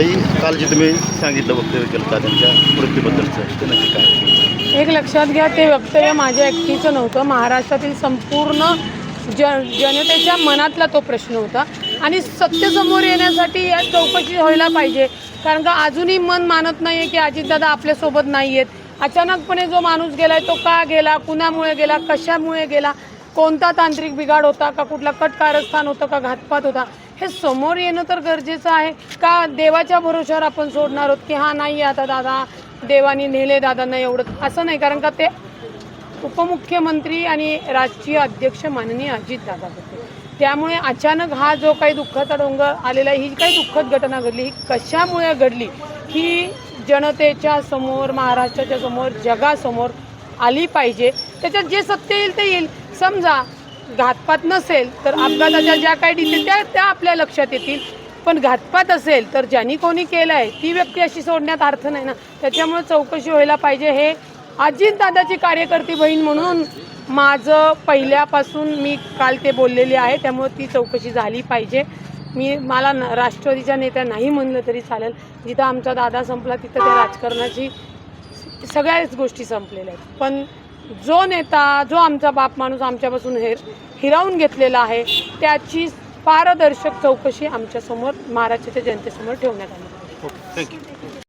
ताई, काल जे तुम्ही सांगितलं वक्तव्य केलं त्यांच्या मृत्यूबद्दलचं, ते नक्की काय? एक लक्षात घ्या, ते वक्तव्य माझ्या एकटीचं नव्हतं. महाराष्ट्रातील संपूर्ण जनतेच्या मनातला तो प्रश्न होता आणि सत्य समोर येण्यासाठी या चौकशी व्हायला पाहिजे. कारण का अजूनही मन मानत नाही आहे की अजितदादा आपल्यासोबत नाही आहेत. अचानकपणे जो माणूस गेला आहे तो का गेला, कुणामुळे गेला, कशामुळे गेला, कोणता तांत्रिक बिघाड होता का, कुठला कट कारस्थान होतं का, घातपात होता, हे समोर येणं तर गरजेचं आहे. का देवाच्या भरोश्यावर आपण सोडणार आहोत की हां नाही आता दादा देवानी नेले दादांना एवढं, असं नाही. कारण का ते उपमुख्यमंत्री आणि राष्ट्रीय अध्यक्ष माननीय अजितदादा होते. त्यामुळे अचानक हा जो काही दुःखाचा डोंगर आलेला आहे, ही काही दुःखद घटना घडली, ही कशामुळे घडली ही जनतेच्या समोर, महाराष्ट्राच्या समोर, जगासमोर आली पाहिजे. त्याच्यात जे सत्य येईल ते येईल. समजा घातपात नसेल तर अपघाताच्या ज्या काही डिटेल त्या आपल्या लक्षात येतील, पण घातपात असेल तर ज्यांनी कोणी केलं आहे ती व्यक्ती अशी सोडण्यात अर्थ नाही ना. त्याच्यामुळे चौकशी व्हायला पाहिजे. हे अजितदादाची कार्यकर्ती बहीण म्हणून माझं पहिल्यापासून मी काल ते बोललेले आहे. त्यामुळे ती चौकशी झाली पाहिजे. मला राष्ट्रवादीच्या नेत्या नाही म्हणलं तरी चालेल. जिथं आमचा दादा संपला तिथं त्या राजकारणाची सगळ्याच गोष्टी संपलेल्या आहेत. पण जो नेता, जो आमचा बाप माणूस आमच्यापासून हिरावून घेतलेला आहे, त्याची पारदर्शक चौकशी आमच्यासमोर, महाराष्ट्राच्या जनतेसमोर ठेवण्यात आली. Okay, thank you.